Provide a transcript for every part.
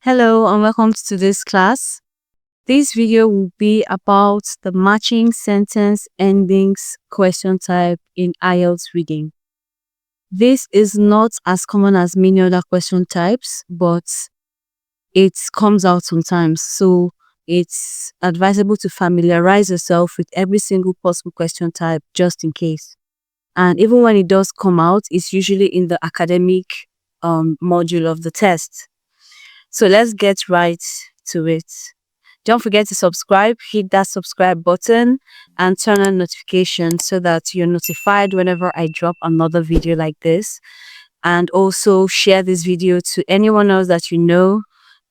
Hello and welcome to today's class. This video will be about the matching sentence endings question type in IELTS reading. This is not as common as many other question types, but it comes out sometimes. So it's advisable to familiarize yourself with every single possible question type just in case. And even when it does come out, it's usually in the academic module of the test. So let's get right to it. Don't forget to subscribe, hit that subscribe button and turn on notifications so that you're notified whenever I drop another video like this. And also share this video to anyone else that you know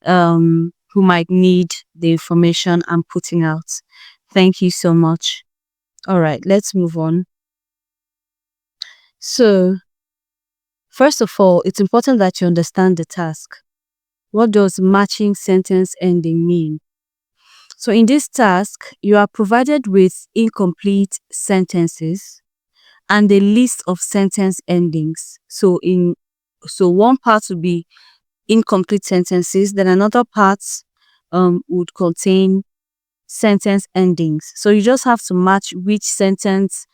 who might need the information I'm putting out. Thank you so much. All right, let's move on. So, first of all, it's important that you understand the task. What does matching sentence ending mean? So in this task, you are provided with incomplete sentences and a list of sentence endings. So one part would be incomplete sentences, then another part would contain sentence endings. So you just have to match which sentence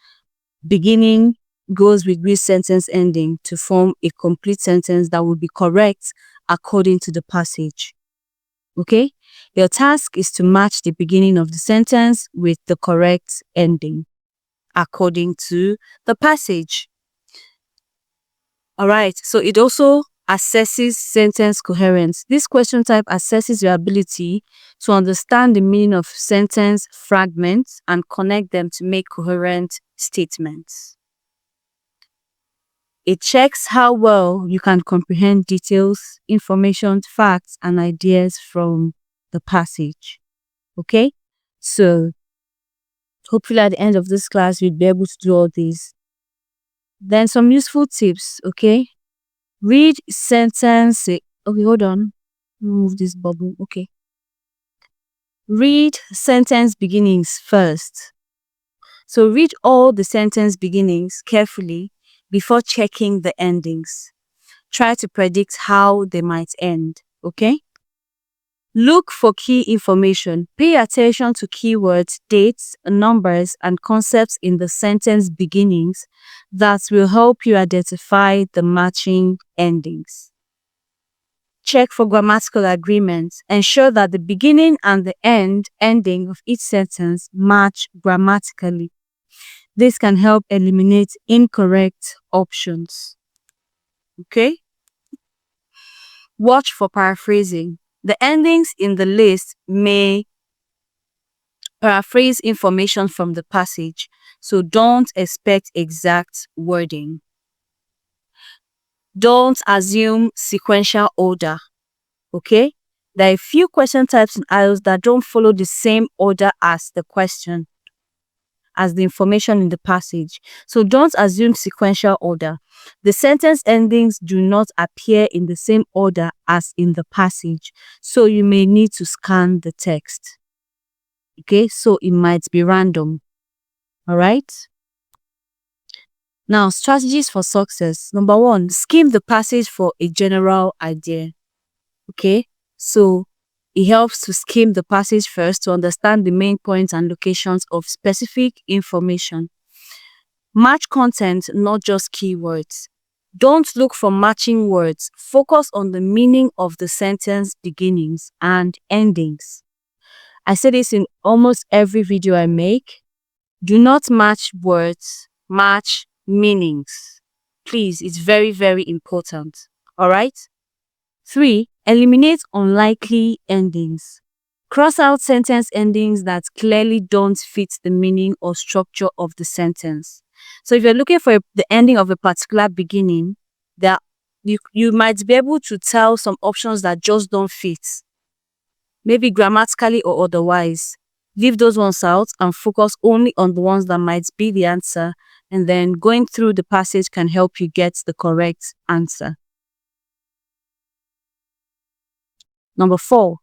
beginning goes with which sentence ending to form a complete sentence that would be correct according to the passage. Okay? Your task is to match the beginning of the sentence with the correct ending according to the passage. All right. So it also assesses sentence coherence. This question type assesses your ability to understand the meaning of sentence fragments and connect them to make coherent statements. It checks how well you can comprehend details, information, facts, and ideas from the passage. Okay? So, hopefully at the end of this class, you'll be able to do all these. Then some useful tips, okay? Read sentence... Okay, hold on. Move this bubble. Okay. Read sentence beginnings first. So, read all the sentence beginnings carefully before checking the endings. Try to predict how they might end, okay? Look for key information. Pay attention to keywords, dates, numbers, and concepts in the sentence beginnings that will help you identify the matching endings. Check for grammatical agreements. Ensure that the beginning and the ending of each sentence match grammatically. This can help eliminate incorrect options. Okay? Watch for paraphrasing. The endings in the list may paraphrase information from the passage, so don't expect exact wording. Don't assume sequential order, okay? There are a few question types in IELTS that don't follow the same order as the question, as the information in the passage. So don't assume sequential order. The sentence endings do not appear in the same order as in the passage, so you may need to scan the text. Okay, so it might be random. All right. Now, strategies for success. Number 1, skim the passage for a general idea. Okay, so it helps to skim the passage first to understand the main points and locations of specific information. Match content, not just keywords. Don't look for matching words. Focus on the meaning of the sentence beginnings and endings. I say this in almost every video I make. Do not match words, match meanings. Please, it's very, very important. All right? 3, eliminate unlikely endings. Cross out sentence endings that clearly don't fit the meaning or structure of the sentence. So if you're looking for the ending of a particular beginning, you might be able to tell some options that just don't fit, maybe grammatically or otherwise. Leave those ones out and focus only on the ones that might be the answer, and then going through the passage can help you get the correct answer. Number 4,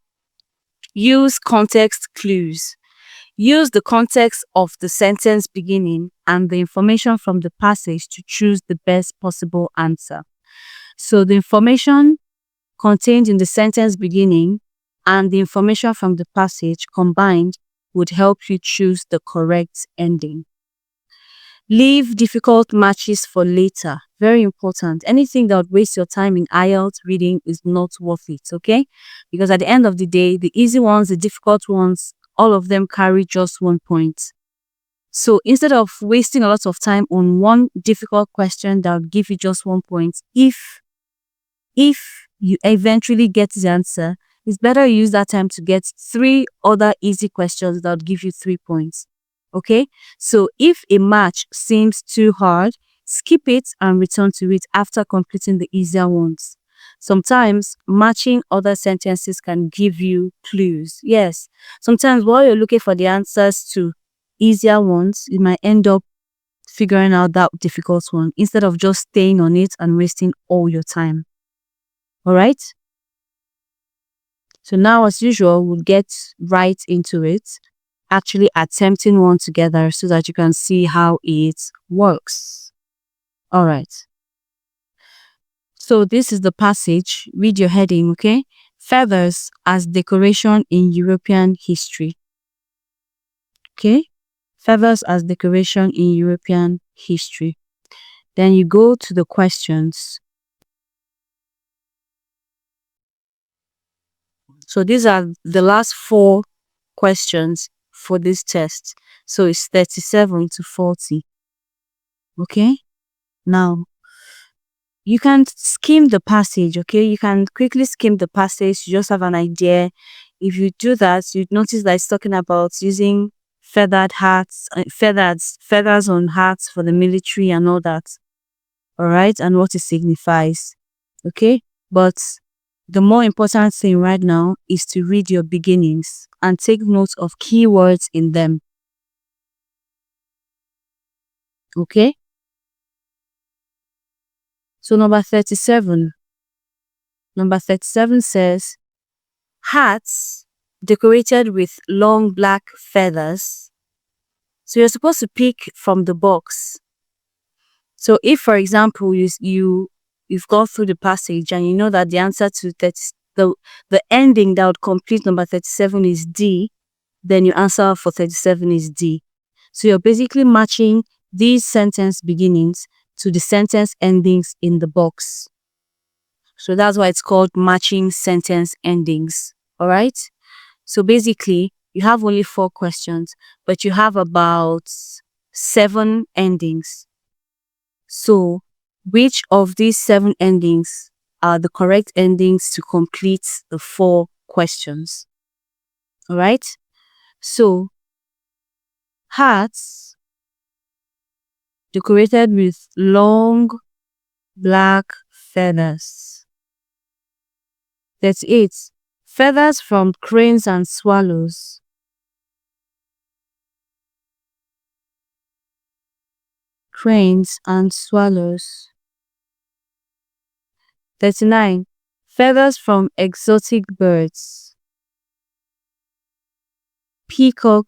use context clues. Use the context of the sentence beginning and the information from the passage to choose the best possible answer. So the information contained in the sentence beginning and the information from the passage combined would help you choose the correct ending. Leave difficult matches for later. Very important. Anything that would waste your time in IELTS reading is not worth it, okay? Because at the end of the day, the easy ones, the difficult ones, all of them carry just 1 point. So instead of wasting a lot of time on one difficult question that would give you just 1 point, if you eventually get the answer, it's better you use that time to get 3 other easy questions that would give you 3 points. Okay? So if a match seems too hard, skip it and return to it after completing the easier ones. Sometimes matching other sentences can give you clues. Yes. Sometimes while you're looking for the answers to easier ones, you might end up figuring out that difficult one instead of just staying on it and wasting all your time. All right? So now, as usual, we'll get right into it, actually attempting one together so that you can see how it works. All right. So this is the passage. Read your heading, okay? Feathers as decoration in European history. Okay? Feathers as decoration in European history. Then you go to the questions. So these are the last 4 questions for this test. So it's 37 to 40. Okay? Now, you can skim the passage, okay? You can quickly skim the passage. You just have an idea. If you do that, you'd notice that it's talking about using feathered hats, feathers on hats for the military and all that. All right? And what it signifies. Okay? But the more important thing right now is to read your beginnings and take note of keywords in them. Okay? So number 37 says, hats decorated with long black feathers. So you're supposed to pick from the box. So if, for example, you've gone through the passage and you know that the answer to the ending that would complete number 37 is D, then your answer for 37 is D. So you're basically matching these sentence beginnings to the sentence endings in the box. So that's why it's called matching sentence endings. All right? So basically, you have only 4 questions, but you have about 7 endings. So which of these 7 endings are the correct endings to complete the 4 questions? All right? So hats decorated with long black feathers. That's it. Feathers from cranes and swallows. Cranes and swallows. 39. Feathers from exotic birds. Peacock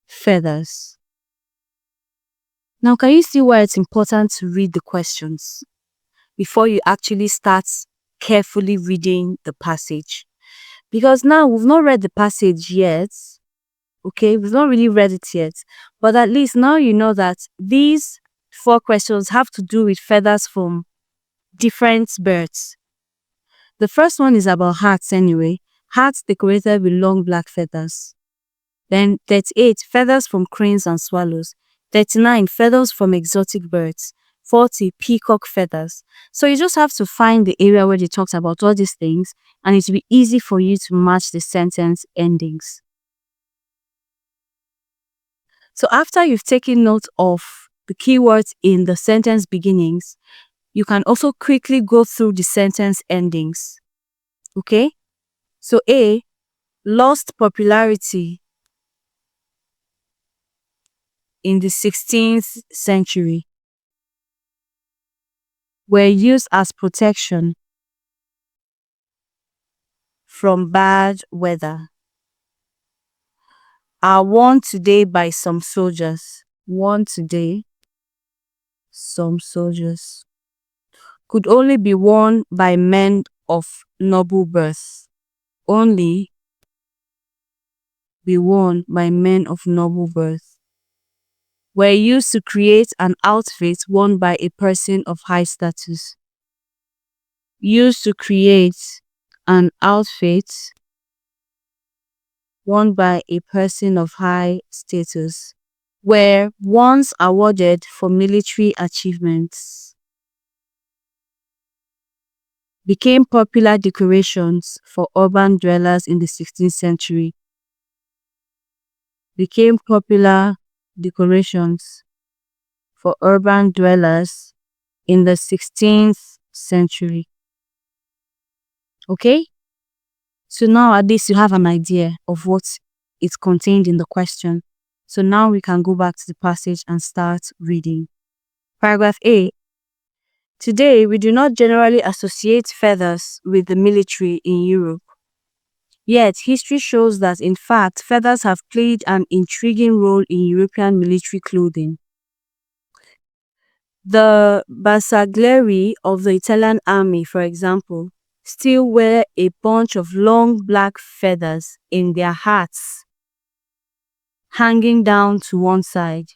feathers. Now, can you see why it's important to read the questions before you actually start carefully reading the passage? Because now we've not read the passage yet. Okay, we've not really read it yet, but at least now you know that these 4 questions have to do with feathers from different birds. The first one is about hats anyway. Hats decorated with long black feathers. Then 38, feathers from cranes and swallows. 39, feathers from exotic birds. 40, peacock feathers. So you just have to find the area where they talked about all these things, and it will be easy for you to match the sentence endings. So after you've taken note of the keywords in the sentence beginnings, you can also quickly go through the sentence endings. Okay? So A, lost popularity in the 16th century, were used as protection from bad weather, are worn today by some soldiers. Worn today, some soldiers. could only be worn by men of noble birth. Only be worn by men of noble birth. Were used to create an outfit worn by a person of high status. Used to create an outfit worn by a person of high status. Were once awarded for military achievements. Became popular decorations for urban dwellers in the 16th century. Became popular decorations for urban dwellers in the 16th century. Okay? So now at least you have an idea of what is contained in the question. So now we can go back to the passage and start reading. Paragraph A. Today, we do not generally associate feathers with the military in Europe. Yet, history shows that in fact, feathers have played an intriguing role in European military clothing. The Bersaglieri of the Italian army, for example, still wear a bunch of long black feathers in their hats, hanging down to one side,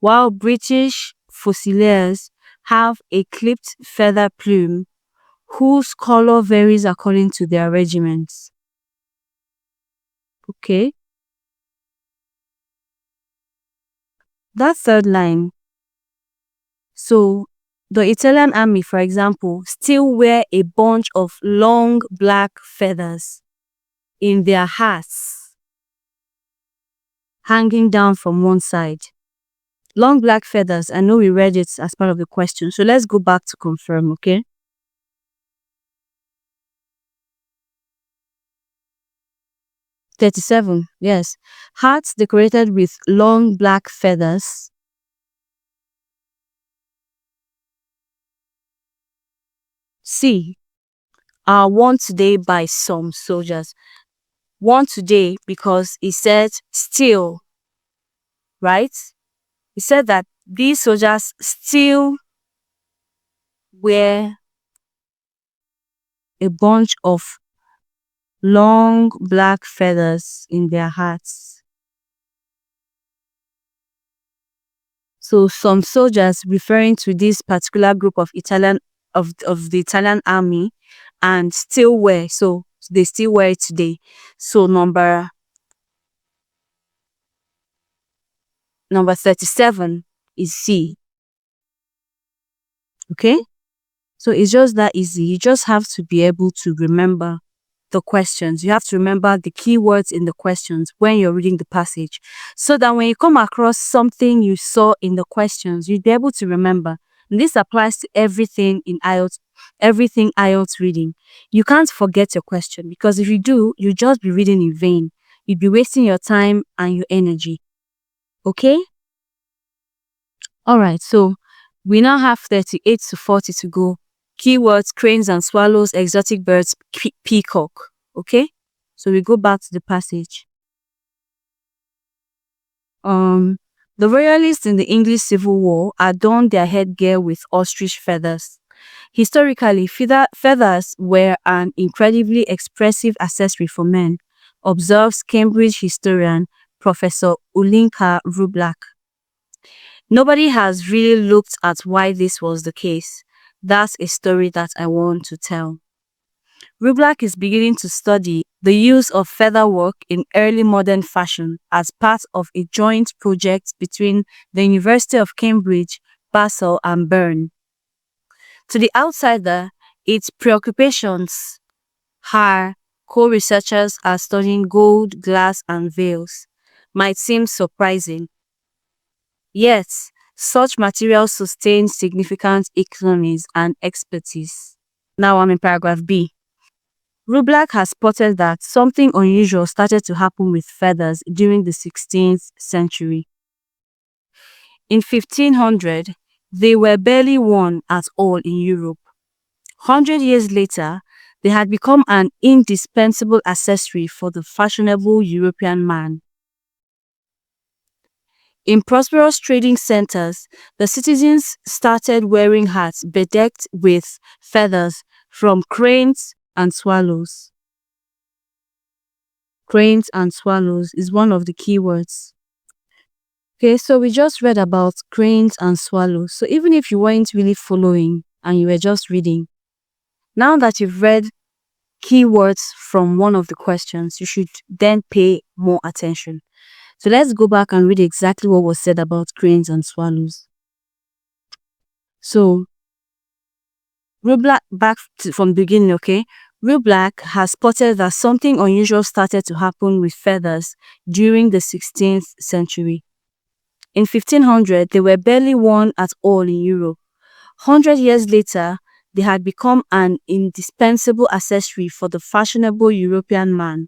while British Fusiliers have a clipped feather plume whose color varies according to their regiments. Okay. That third line. So, the Italian army, for example, still wear a bunch of long black feathers in their hats, hanging down from one side. Long black feathers, I know we read it as part of the question, so let's go back to confirm, okay? (37), yes. Hats decorated with long black feathers. C. Are worn today by some soldiers. Worn today because he said still, right? He said that these soldiers still wear a bunch of long black feathers in their hats. So some soldiers, referring to this particular group of the Italian army, and still wear, so they still wear it today. So number 37 is C. Okay? So it's just that easy. You just have to be able to remember the questions. You have to remember the keywords in the questions when you're reading the passage, so that when you come across something you saw in the questions, you'll be able to remember. And this applies to everything in IELTS, everything IELTS reading. You can't forget your question, because if you do, you'll just be reading in vain. You'd be wasting your time and your energy. Okay? All right, so we now have 38 to 40 to go. Keywords: cranes and swallows, exotic birds, peacock. Okay? So we go back to the passage. The royalists in the English Civil War adorned their headgear with ostrich feathers. Historically, feathers were an incredibly expressive accessory for men, observes Cambridge historian Professor Ulinka Rublak. Nobody has really looked at why this was the case. That's a story that I want to tell. Rublak is beginning to study the use of featherwork in early modern fashion as part of a joint project between the University of Cambridge, Basel, and Bern. To the outsider, its preoccupations are co-researchers are studying gold, glass, and veils might seem surprising. Yet, such materials sustain significant economies and expertise. Now I'm in paragraph B. Rublak has spotted that something unusual started to happen with feathers during the 16th century. In 1500, they were barely worn at all in Europe. 100 years later, they had become an indispensable accessory for the fashionable European man. In prosperous trading centers, the citizens started wearing hats bedecked with feathers from cranes and swallows. Cranes and swallows is one of the keywords. Okay, so we just read about cranes and swallows. So even if you weren't really following and you were just reading, now that you've read keywords from one of the questions, you should then pay more attention. So let's go back and read exactly what was said about cranes and swallows. So, from the beginning, okay? Black has spotted that something unusual started to happen with feathers during the 16th century. In 1500, they were barely worn at all in Europe. 100 years later, they had become an indispensable accessory for the fashionable European man.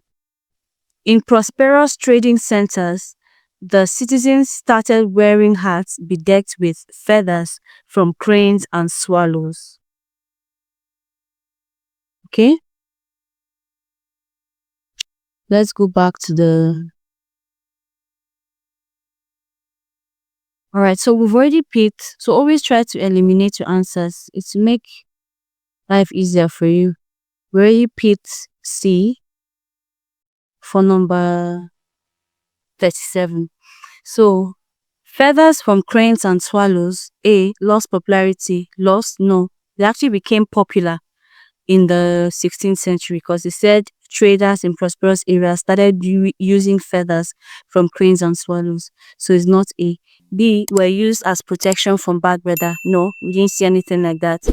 In prosperous trading centers, the citizens started wearing hats bedecked with feathers from cranes and swallows. Okay? Let's go back to the... Alright, so we've already picked, so always try to eliminate your answers. It's to make life easier for you. We already picked C for number 37. So, feathers from cranes and swallows, A, lost popularity. Lost? No. They actually became popular in the 16th century because they said traders in prosperous areas started using feathers from cranes and swallows. So it's not A. B, were used as protection from bad weather. No, we didn't see anything like that.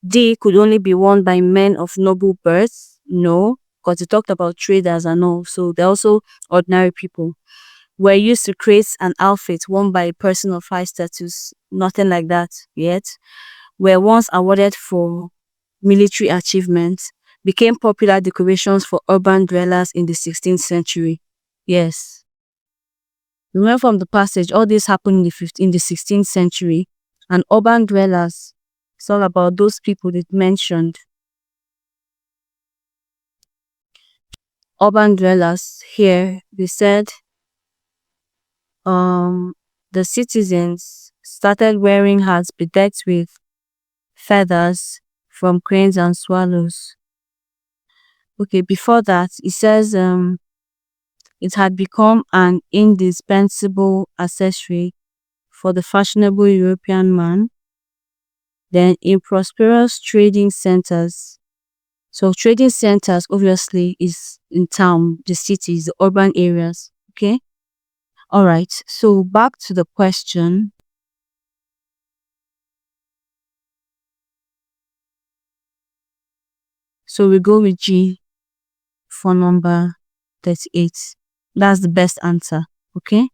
D, could only be worn by men of noble birth. No, because they talked about traders and all. So they're also ordinary people. Were used to create an outfit worn by a person of high status. Nothing like that yet. Were once awarded for military achievements, became popular decorations for urban dwellers in the 16th century. Yes. Remember from the passage, all this happened in the 16th century, and urban dwellers, it's all about those people it mentioned. Urban dwellers here, they said the citizens started wearing hats bedecked with feathers from cranes and swallows. Okay, before that, it says it had become an indispensable accessory for the fashionable European man. Then in prosperous trading centers, so trading centers obviously is in town, the cities, the urban areas, okay? All right, so back to the question. So we go with G for number 38. That's the best answer, okay?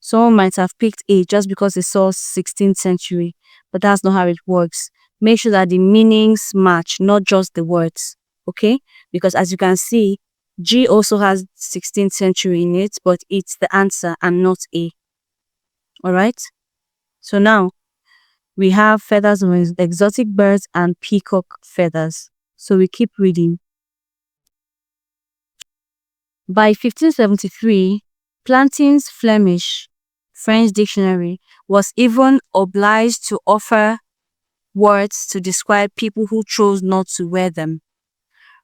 Someone might have picked A just because they saw 16th century, but that's not how it works. Make sure that the meanings match, not just the words, okay? Because as you can see, G also has 16th century in it, but it's the answer and not A. Alright? So now, we have feathers with exotic birds and peacock feathers. So we keep reading. By 1573, Plantin's Flemish French dictionary was even obliged to offer words to describe people who chose not to wear them,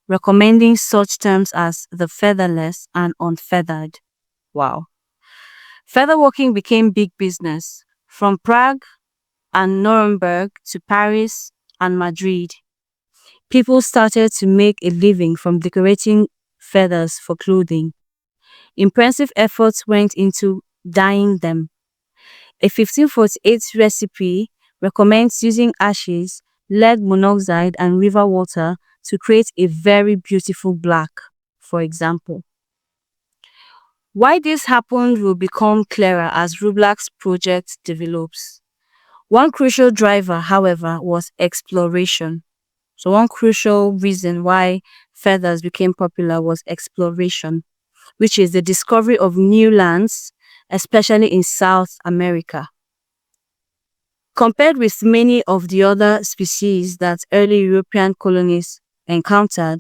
recommending such terms as the featherless and unfeathered. Wow. Featherworking became big business, from Prague and Nuremberg to Paris and Madrid. People started to make a living from decorating feathers for clothing. Impressive efforts went into dyeing them. A 1548 recipe recommends using ashes, lead monoxide, and river water to create a very beautiful black, for example. Why this happened will become clearer as Rublack's project develops. One crucial driver, however, was exploration. So one crucial reason why feathers became popular was exploration, which is the discovery of new lands, especially in South America. Compared with many of the other species that early European colonies encountered,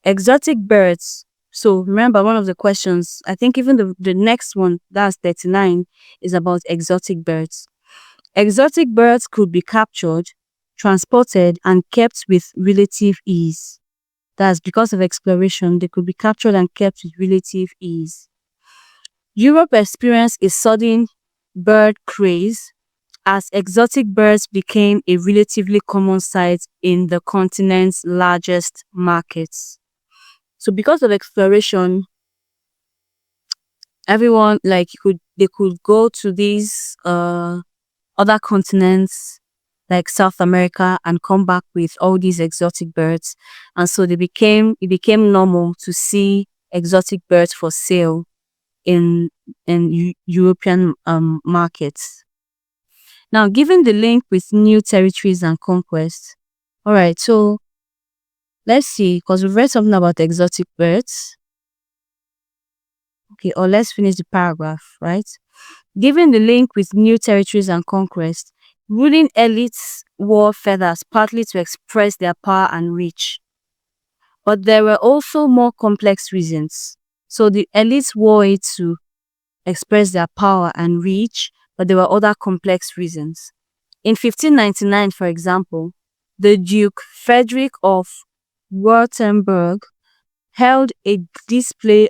exotic birds So remember, one of the questions, I think even the next one, that's 39, is about exotic birds. Exotic birds could be captured, transported, and kept with relative ease. That's because of exploration, they could be captured and kept with relative ease. Europe experienced a sudden bird craze as exotic birds became a relatively common sight in the continent's largest markets. So because of exploration, everyone they could go to these other continents like South America and come back with all these exotic birds. And so it became normal to see exotic birds for sale in European markets. Now, given the link with new territories and conquest, all right, so let's see, because we've read something about exotic birds. Okay, or let's finish the paragraph, right? Given the link with new territories and conquest, ruling elites wore feathers partly to express their power and reach. But there were also more complex reasons. So the elites wore it to express their power and reach, but there were other complex reasons. In 1599, for example, the Duke Frederick of Württemberg held a display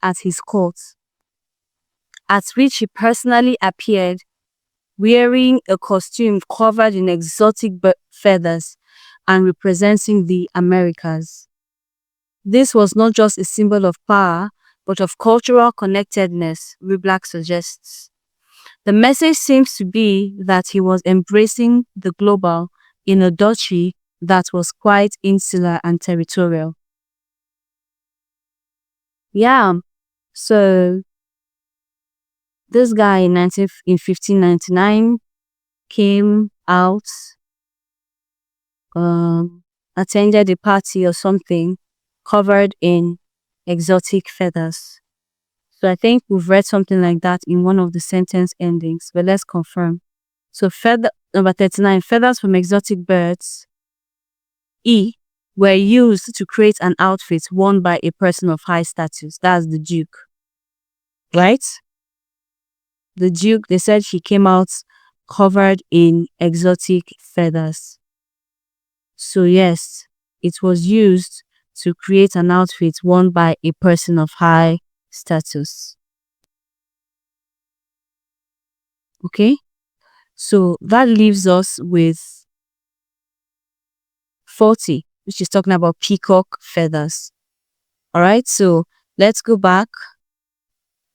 at his court, at which he personally appeared wearing a costume covered in exotic feathers and representing the Americas. This was not just a symbol of power, but of cultural connectedness, Riblack suggests. The message seems to be that he was embracing the global in a duchy that was quite insular and territorial. Yeah, so this guy in 1599 came out, attended a party or something covered in exotic feathers. So I think we've read something like that in one of the sentence endings, but let's confirm. So number 39, feathers from exotic birds, E, were used to create an outfit worn by a person of high status. That's the Duke, right? The Duke, they said he came out covered in exotic feathers. So yes, it was used to create an outfit worn by a person of high status. Okay, so that leaves us with 40, which is talking about peacock feathers. All right, so let's go back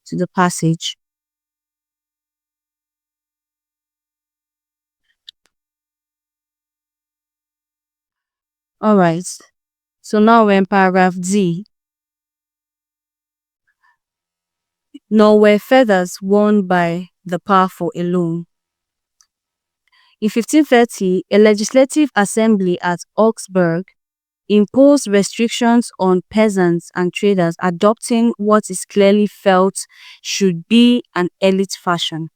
to the passage. All right, so now we're in paragraph D. Nor were feathers worn by the powerful alone. In 1530, a legislative assembly at Augsburg imposed restrictions on peasants and traders, adopting what is clearly felt should be an elite fashion.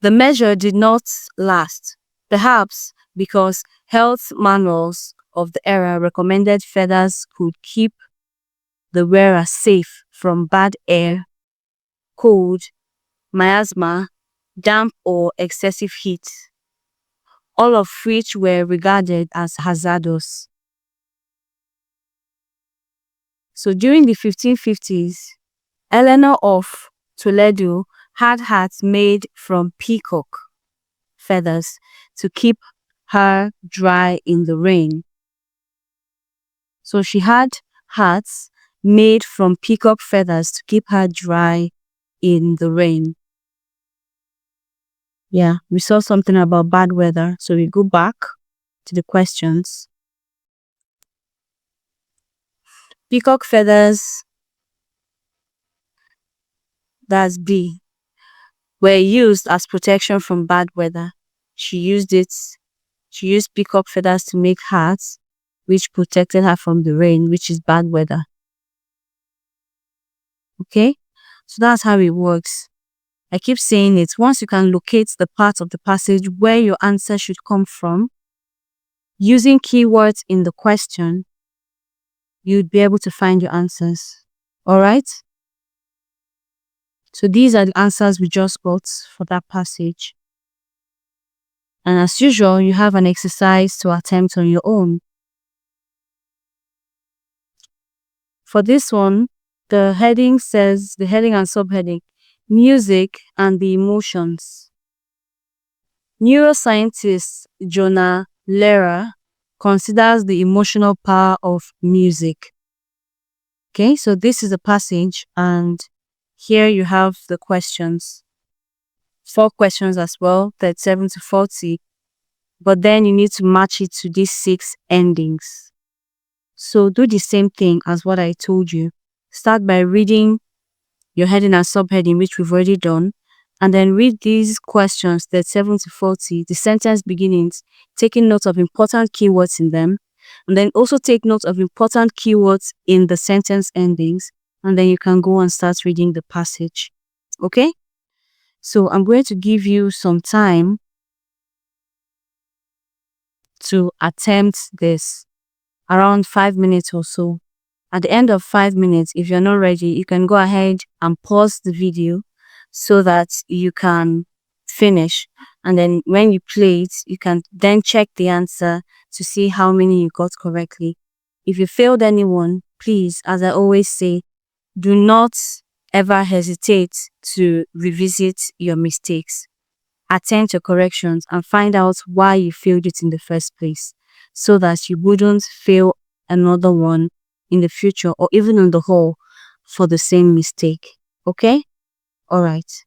The measure did not last, perhaps because health manuals of the era recommended feathers could keep the wearer safe from bad air, cold, miasma, damp, or excessive heat, all of which were regarded as hazardous. So during the 1550s, Eleanor of Toledo had hats made from peacock feathers to keep her dry in the rain. So she had hats made from peacock feathers to keep her dry in the rain. Yeah, we saw something about bad weather, so we go back to the questions. Peacock feathers, that's B, were used as protection from bad weather. She used peacock feathers to make hats, which protected her from the rain, which is bad weather. Okay, so that's how it works. I keep saying it. Once you can locate the part of the passage where your answer should come from, using keywords in the question, you'd be able to find your answers. All right? So these are the answers we just got for that passage. And as usual, you have an exercise to attempt on your own. For this one, the heading says, the heading and subheading, music and the emotions. Neuroscientist Jonah Lehrer considers the emotional power of music. Okay, so this is the passage, and here you have the questions. 4 questions as well, 37 to 40. But then you need to match it to these 6 endings. So do the same thing as what I told you. Start by reading your heading and subheading, which we've already done, and then read these questions, 37 to 40, the sentence beginnings, taking note of important keywords in them, and then also take note of important keywords in the sentence endings, and then you can go and start reading the passage. Okay? So I'm going to give you some time to attempt this, around 5 minutes or so. At the end of 5 minutes, if you're not ready, you can go ahead and pause the video so that you can finish. And then when you play it, you can then check the answer to see how many you got correctly. If you failed anyone, please, as I always say, do not ever hesitate to revisit your mistakes. Attend your corrections and find out why you failed it in the first place, so that you wouldn't fail another one in the future or even on the whole for the same mistake. Okay? All right.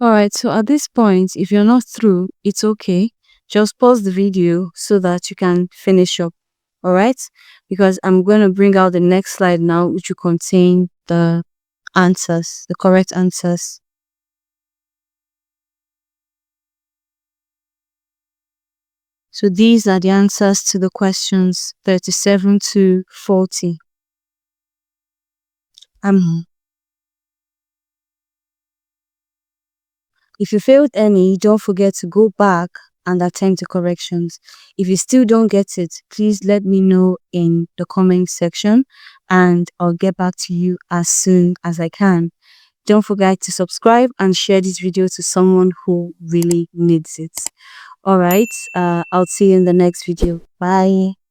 Alright, so at this point, if you're not through, it's okay. Just pause the video so that you can finish up. Alright? Because I'm going to bring out the next slide now, which will contain the answers, the correct answers. So these are the answers to the questions 37 to 40. If you failed any, don't forget to go back and attempt the corrections. If you still don't get it, please let me know in the comment section and I'll get back to you as soon as I can. Don't forget to subscribe and share this video to someone who really needs it. Alright, I'll see you in the next video. Bye.